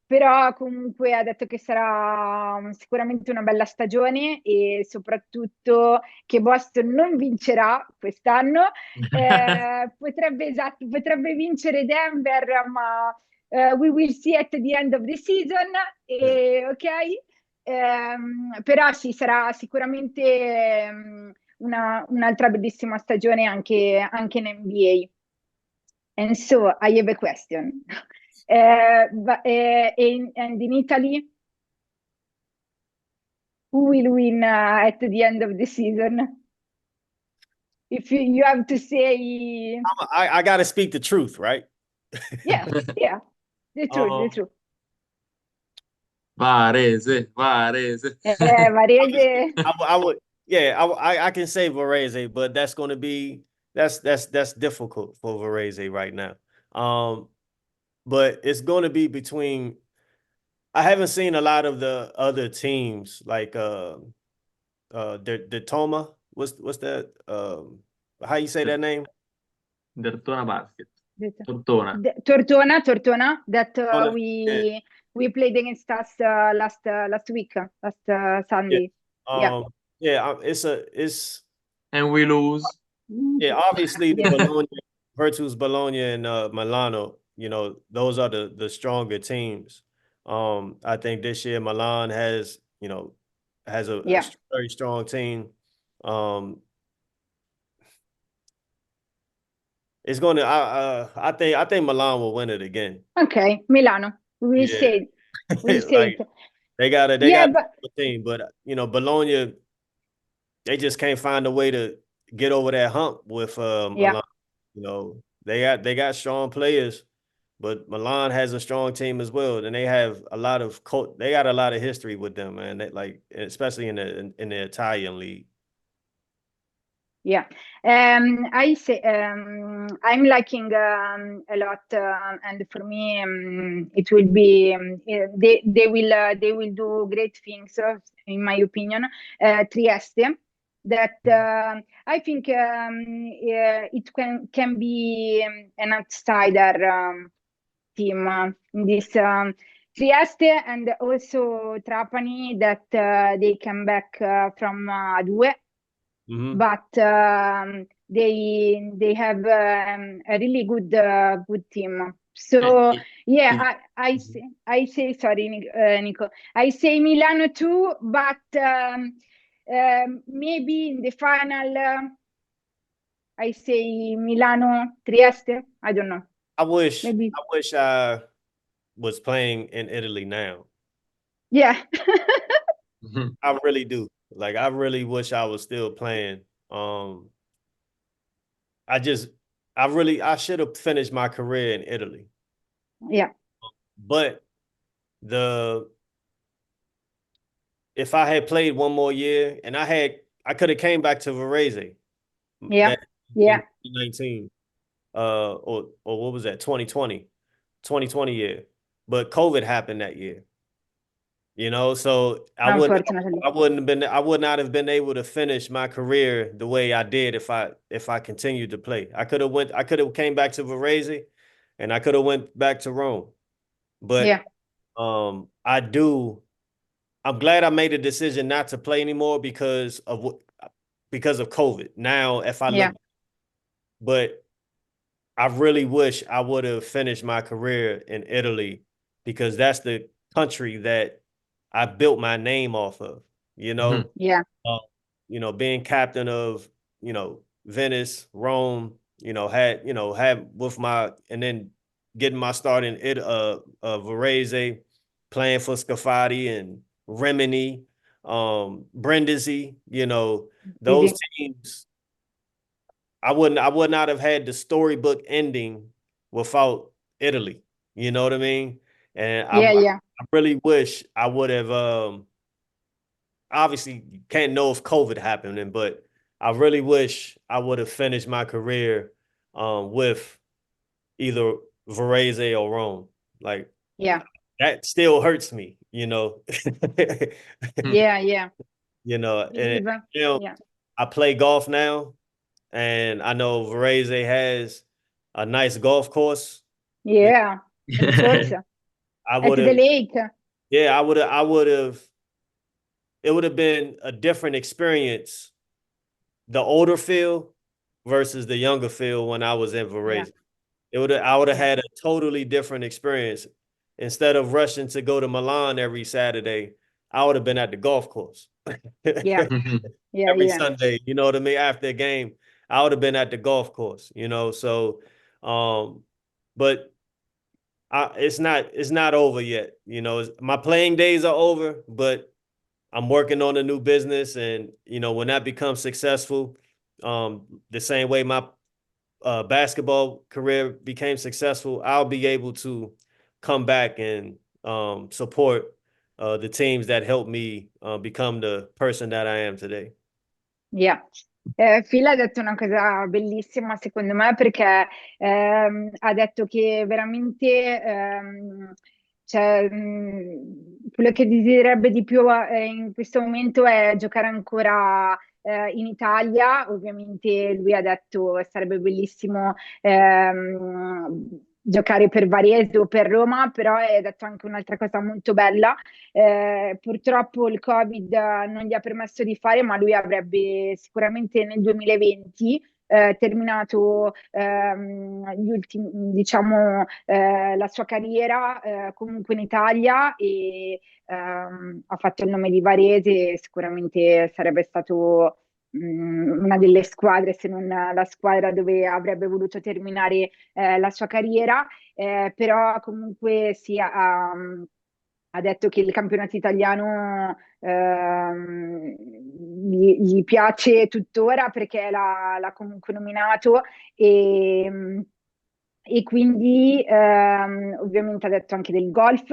però comunque ha detto che sarà sicuramente una bella stagione e soprattutto che Boston non vincerà quest'anno. Esatto, potrebbe vincere Denver, ma we will see at the end of the season. Ok? Però sì, sarà sicuramente un'altra bellissima stagione anche in NBA. And so I have a question. And in Italy, who will win at the end of the season? If you have to say, I got to speak the truth, right? yeah, yeah, the truth, the truth. Varese. Varese, I would, yeah, I can say Varese, but that's going to be that's difficult for Varese right now. But it's going to be between. I haven't seen a lot of the other teams like the Toma. What's that? How you say that name? Dertona Basket. Tortona. Tortona, that Yeah. we played against us last week, last Yeah. Sunday. Yeah. It's And we lose. yeah, obviously the Yeah. Bologna, Virtus Bologna and Milano, those are the stronger teams. I think this year Milan has a Yeah. very strong team. It's going to I think Milan will win it again. Okay, Milano. We Yeah. say Like it. they got Yeah, a but team, but Bologna, they just can't find a way to get over that hump with yeah. Milan. They got strong players, but Milan has a strong team as well, and they have a lot of they got a lot of history with them, man. Especially in the Italian league. Yeah, I say I'm liking a lot, and for me, it will be they will do great things, in my opinion. Trieste, that I think it can be an outsider team in this. Trieste and also Trapani that they came back from A2, Mm-hmm. but they have a really good team. So yeah, I say sorry, Nico. I say Milano too, but maybe in the final I say Milano Trieste. I don't know. I wish Maybe I was playing in Italy now. yeah. I really do. Like I really wish I was still playing. I should have finished my career in Italy. Yeah. But if I had played one more year and I could have came back to Varese. Yeah. Yeah. In 2019. Or what was that? 2020 year. But COVID happened that year. So I would Unfortunately. I would not have been able to finish my career the way I did if I continued to play. I could have came back to Varese and I could have went back to Rome. But Yeah. I'm glad I made a decision not to play anymore because of COVID. Now, if I Yeah. look, but I really wish I would have finished my career in Italy because that's the country that I built my name off of, you know. Yeah. Uh, being captain of, Venice, Rome, had with and then getting my start in Varese, playing for Scafati and Rimini, Brindisi, those Easy. teams. I would not have had the storybook ending without Italy. You know what I mean? And Yeah, yeah. I really wish I would have. Obviously, you can't know if COVID happened, but I really wish I would have finished my career with either Varese or Rome. Like Yeah. that still hurts me, you know. Yeah, yeah. And Believe. Yeah. I play golf now, and I know Varese has a nice golf course. Yeah. In Forza. I At would the have, lake. yeah, I would have. It would have been a different experience, the older Phil versus the younger Phil when I was in Yeah. Varese. I would have Yeah. had a totally different experience. Instead of rushing to go to Milan every Saturday, I would have been at the golf course Yeah. Yeah. every Yeah. Sunday. You know what I mean? After a game, I would have been at the golf course. So, but it's not over yet. My playing days are over, but I'm working on a new business, and when that becomes successful, the same way my basketball career became successful, I'll be able to come back and support the teams that helped me become the person that I am today. Yeah. Phil ha detto una cosa bellissima secondo me perché ha detto che veramente cioè, quello che desidererebbe di più in questo momento è giocare ancora in Italia. Ovviamente lui ha detto sarebbe bellissimo giocare per Varese o per Roma, però ha detto anche un'altra cosa molto bella. Purtroppo il Covid non gli ha permesso di fare, ma lui avrebbe sicuramente nel 2020 terminato diciamo, la sua carriera comunque in Italia e ha fatto il nome di Varese, sicuramente sarebbe stato una delle squadre, se non la squadra dove avrebbe voluto terminare la sua carriera, però comunque sì, ha detto che il campionato italiano gli piace tuttora perché l'ha comunque nominato e quindi ovviamente ha detto anche del golf,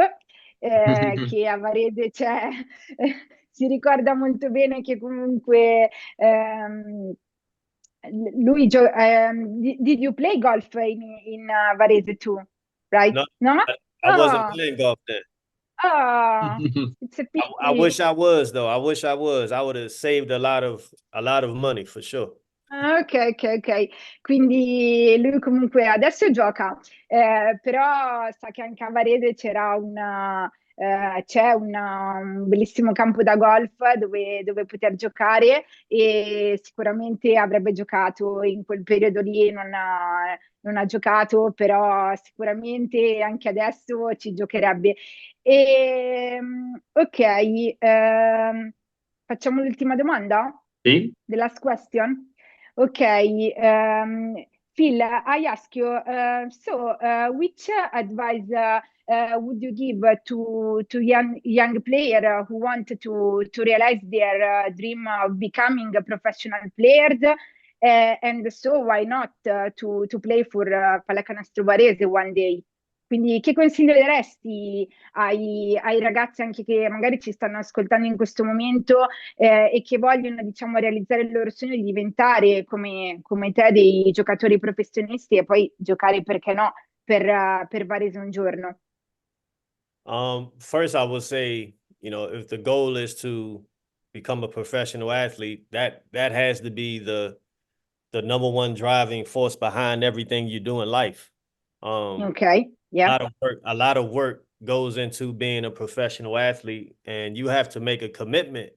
che a Varese c'è, si ricorda molto bene che comunque lui did you play golf in Varese too, right? No, No? I wasn't Oh, playing golf then. oh, it's a I pity. wish I was though. I wish I was. I would have saved a lot of money for sure. Ah, ok, ok, ok. Quindi lui comunque adesso gioca, però sa che anche a Varese un bellissimo campo da golf dove poter giocare e sicuramente avrebbe giocato in quel periodo lì, non ha giocato, però sicuramente anche adesso ci giocherebbe. Ok, facciamo l'ultima domanda? Sì? The last question? Okay, Phil, I ask you, which advice would you give to young player who want to realize their dream of becoming a professional players? And so why not to play for Pallacanestro Varese one day? Quindi che consiglio daresti ai ragazzi anche che magari ci stanno ascoltando in questo momento e che vogliono, diciamo, realizzare il loro sogno di diventare come te dei giocatori professionisti e poi giocare, perché no, per Varese un giorno. First, I would say, if the goal is to become a professional athlete, that has to be the number one driving force behind everything you do in life. Ok, A yeah, lot of work goes into being a professional athlete, and you have to make a commitment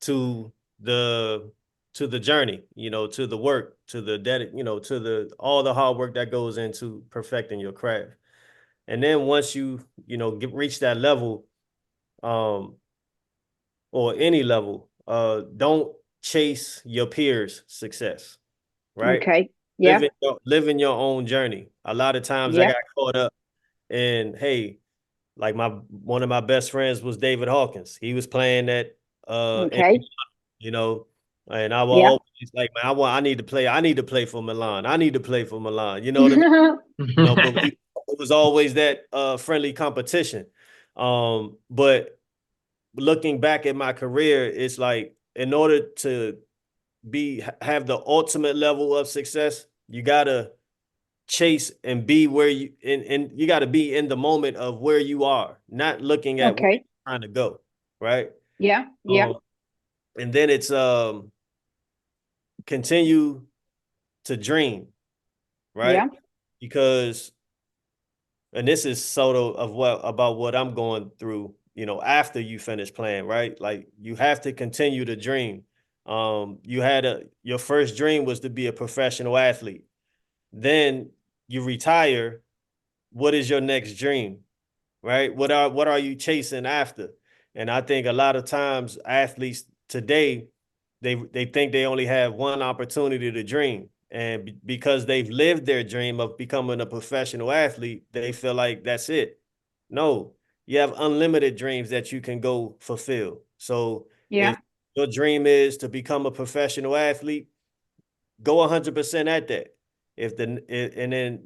to the journey, to the work, to the to the all the hard work that goes into perfecting your craft. And then once you reach that level, or any level, don't chase your peers' success, right? Okay. Yeah. Live in your own journey. A lot of times I Yeah. got caught up in, hey, like one of my best friends was David Hawkins. He was playing at Okay. and I will Yeah. always like, man, I need to play for Milan. I need to play for Milan. You know what I mean? But it was always that friendly competition. But looking back at my career, it's like, in order to have the ultimate level of success, you gotta chase and be where and you gotta be in the moment of where you are, not looking at where Okay. you're trying to go, right? Yeah. Yeah. And then it's continue to dream, right? Yeah. Because, and this is sort of about what I'm going through, after you finish playing, right? Like, you have to continue to dream. Your first dream was to be a professional athlete. Then you retire. What is your next dream, right? What are you chasing after? And I think a lot of times athletes today, they think they only have one opportunity to dream. And because they've lived their dream of becoming a professional athlete, they feel like that's it. No, you have unlimited dreams that you can go fulfill. So if Yeah. your dream is to become a professional athlete, go 100% at that. And then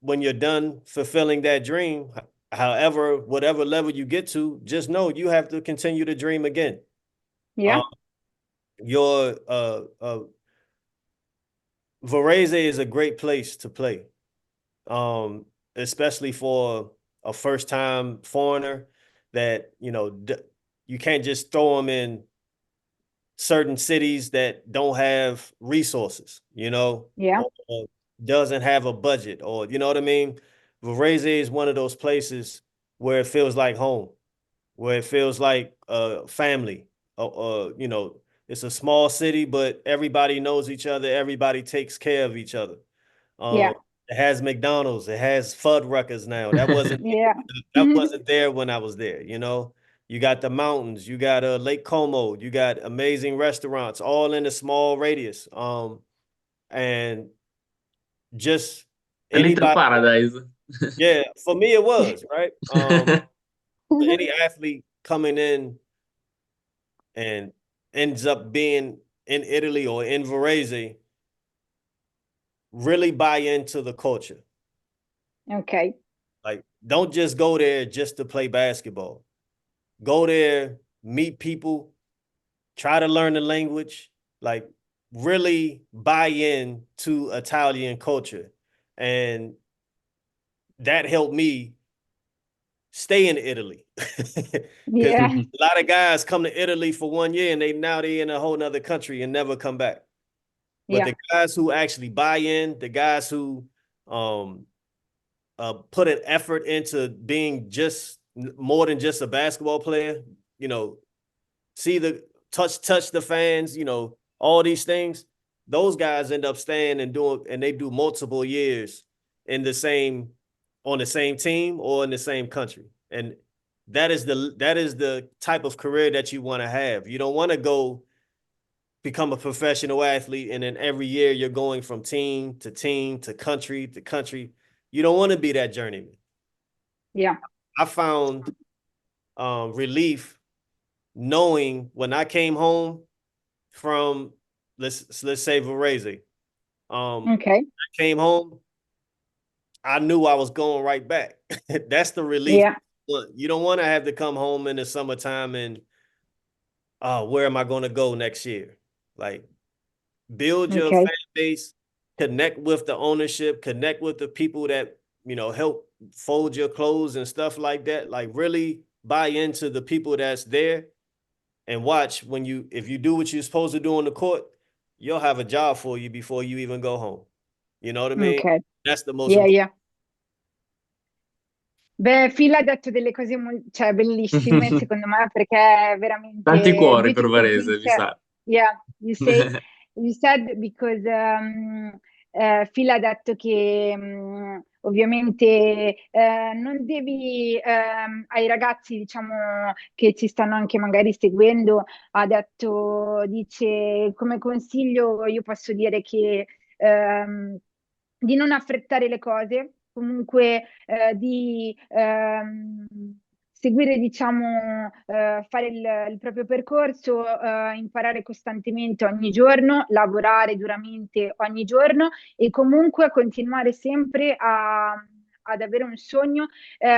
when you're done fulfilling that dream, however, whatever level you get to, just know you have to continue to dream again. Yeah. Your Varese is a great place to play, especially for a first-time foreigner that, you can't just throw them in certain cities that don't have resources, Yeah. or doesn't have a budget, or, you know what I mean? Varese is one of those places where it feels like home, where it feels like family. It's a small city, but everybody knows each other. Everybody takes care of each other. Yeah. It has McDonald's. It has Fuddruckers now. Yeah. That wasn't there when I was there. You got the mountains. You got Lake Como. You got amazing restaurants, all in a small radius. And just A little anybody. paradise. Yeah, for me it was right. Any athlete coming in and ends up being in Italy or in Varese, really buy into the culture. Okay. Like, don't just go there just to play basketball. Go there, meet people, try to learn the language, like, really buy in to Italian culture. And that helped me stay in Italy. Because Yeah. a lot of guys come to Italy for 1 year and they in a whole nother country and never come back. But Yeah. the guys who actually buy in, the guys who put an effort into being just more than just a basketball player, see the touch the fans, all these things, those guys end up staying and they do multiple years on the same team or in the same country. And that is the type of career that you want to have. You don't want to go become a professional athlete and then every year you're going from team to team to country to country. You don't want to be that journeyman. Yeah. I found relief knowing when I came home from let's say Varese. Okay. I came home, I knew I was going right back. That's the relief. Yeah. You don't want to have to come home in the summertime and where am I going to go next year? Like, build your Okay. fan base, connect with the ownership, connect with the people that, help fold your clothes and stuff like that. Like, really buy into the people that's there and watch if you do what you're supposed to do on the court, you'll have a job for you before you even go home. You know what I mean? Okay. That's the most Yeah. important. Yeah. Beh, Phil ha detto delle cose cioè, bellissime, secondo me, perché è Tanti veramente cuori per beautiful Varese, things. mi sa. Yeah, you said because Phil ha detto che ovviamente non devi ai ragazzi, diciamo, che ci stanno anche magari seguendo, ha detto, dice, come consiglio, io posso dire che di non affrettare le cose, comunque di seguire, diciamo, fare il proprio percorso, imparare costantemente ogni giorno, lavorare duramente ogni giorno e comunque continuare sempre ad avere un sogno,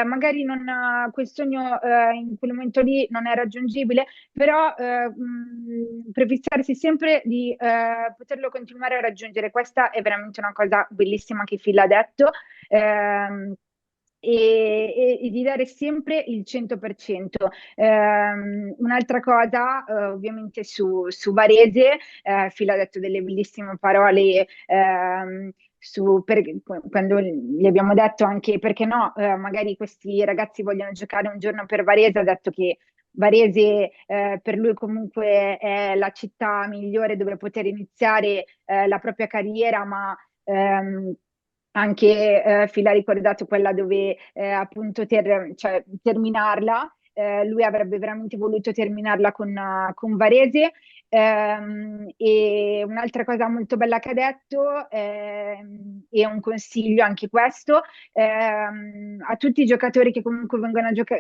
magari non, quel sogno in quel momento lì non è raggiungibile, però prefissarsi sempre di poterlo continuare a raggiungere. Questa è veramente una cosa bellissima che Phil ha detto. ehm, e di dare sempre il 100%. Un'altra cosa, ovviamente su Varese, Phil ha detto delle bellissime parole quando gli abbiamo detto anche perché no, magari questi ragazzi vogliono giocare un giorno per Varese, ha detto che Varese per lui comunque è la città migliore dove poter iniziare la propria carriera, ma anche Phil ha ricordato quella dove appunto cioè, terminarla. Lui avrebbe veramente voluto terminarla con Varese. E un'altra cosa molto bella che ha detto, e un consiglio anche questo, a tutti i giocatori che comunque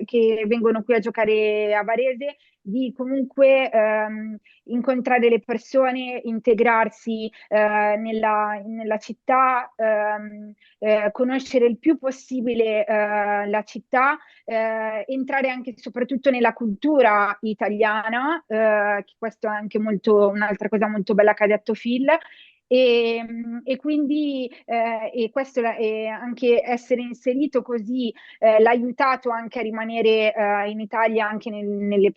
che vengono qui a giocare a Varese, di comunque incontrare le persone, integrarsi nella città, conoscere il più possibile la città, entrare anche e soprattutto nella cultura italiana, che questo è anche un'altra cosa molto bella che ha detto Phil. E quindi e questo e anche essere inserito così l'ha aiutato anche a rimanere in Italia anche nelle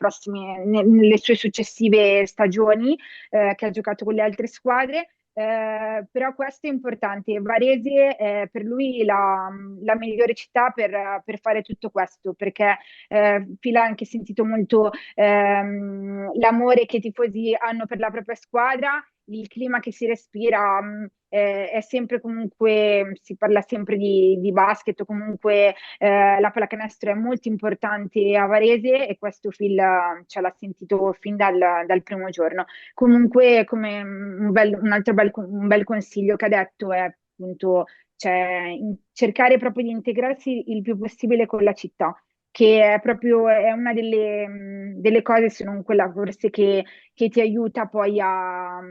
sue successive stagioni che ha giocato con le altre squadre. Però questo è importante. Varese è per lui la migliore città per fare tutto questo, perché Phil ha anche sentito molto l'amore che i tifosi hanno per la propria squadra, il clima che si respira, è sempre comunque, si parla sempre di basket, o comunque la pallacanestro è molto importante a Varese e questo Phil ce l'ha sentito fin dal primo giorno. Comunque, come un bel consiglio che ha detto è appunto cioè, cercare proprio di integrarsi il più possibile con la città, che è proprio è una delle cose, se non quella forse che ti aiuta poi a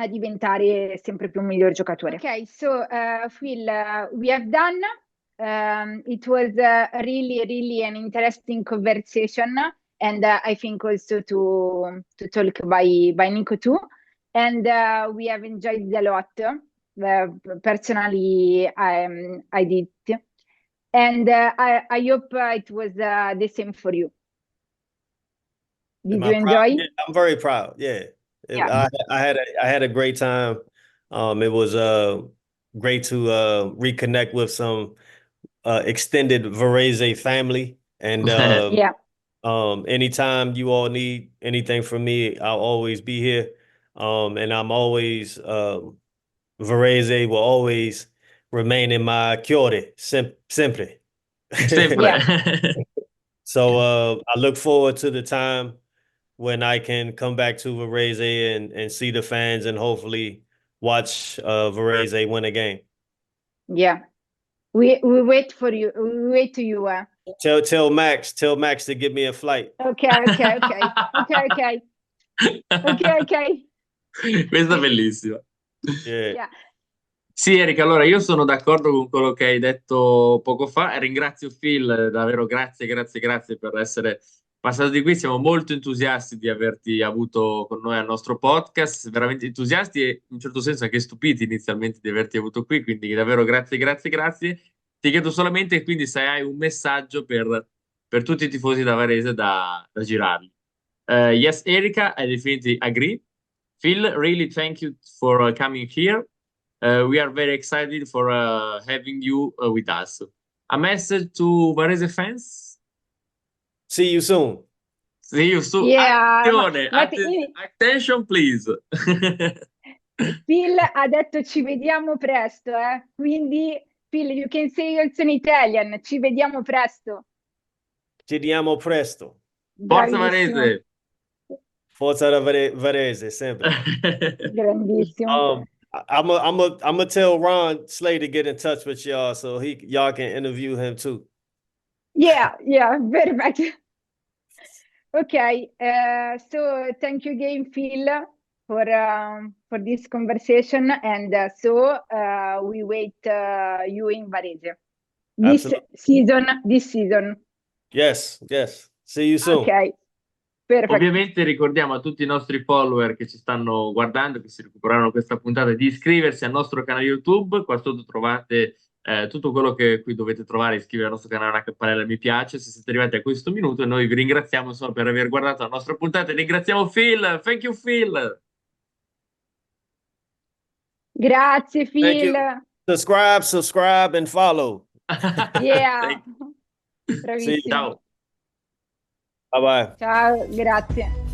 diventare sempre più un miglior giocatore. Ok, so Phil, we have done. It was really, really an interesting conversation, and I think also to talk by Nico too. And we have enjoyed it a lot. Personally, I did. And I hope it was the same for you. Did Am you I proud? enjoy? Yeah, I'm very proud. Yeah. Yeah. I had a great time. It was great to reconnect with some extended Varese family. And Yeah. anytime you all need anything from me, I'll always be here. And I'm always Varese will always remain in my cuore, simply. Sempre. Yeah. So I look forward to the time when I can come back to Varese and see the fans and hopefully watch Varese win a game. Yeah. We wait for you. We wait to you. Tell Max to give me a flight. Okay. Questa è bellissima. Yeah. Yeah. Sì, Erika, allora io sono d'accordo con quello che hai detto poco fa. Ringrazio Phil, davvero grazie per essere passato di qui. Siamo molto entusiasti di averti avuto con noi al nostro podcast, veramente entusiasti e in un certo senso anche stupiti inizialmente di averti avuto qui, quindi davvero grazie. Ti chiedo solamente quindi se hai un messaggio per tutti i tifosi da Varese da girargli. Yes, Erika, I definitely agree. Phil, really thank you for coming here. We are very excited for having you with us. A message to Varese fans? See you soon. See you soon. Yeah, Attention, please. Phil ha detto ci vediamo presto, quindi Phil, you can say also in Italian, ci vediamo presto. Ci vediamo presto. Forza Bravissimo. Varese. Forza da Varese, sempre. Grandissimo. I'm gonna tell Ron Slay to get in touch with y'all so y'all can interview him too. Yeah, perfect. Okay, so thank you again, Phil, for this conversation, and we wait you in Varese this season. Yes. See you soon. Ok, perfetto. Ovviamente ricordiamo a tutti i nostri follower che ci stanno guardando, che si recupereranno questa puntata, di iscriversi al nostro canale YouTube. Qua sotto trovate tutto quello che qui dovete trovare, iscrivervi al nostro canale, una campanella mi piace se siete arrivati a questo minuto, e noi vi ringraziamo insomma per aver guardato la nostra puntata e ringraziamo Phil. Thank you, Phil. Grazie, Thank Phil. you. Subscribe and follow. Yeah. Sì, Bravissimo. ciao. Bye bye. Ciao, grazie.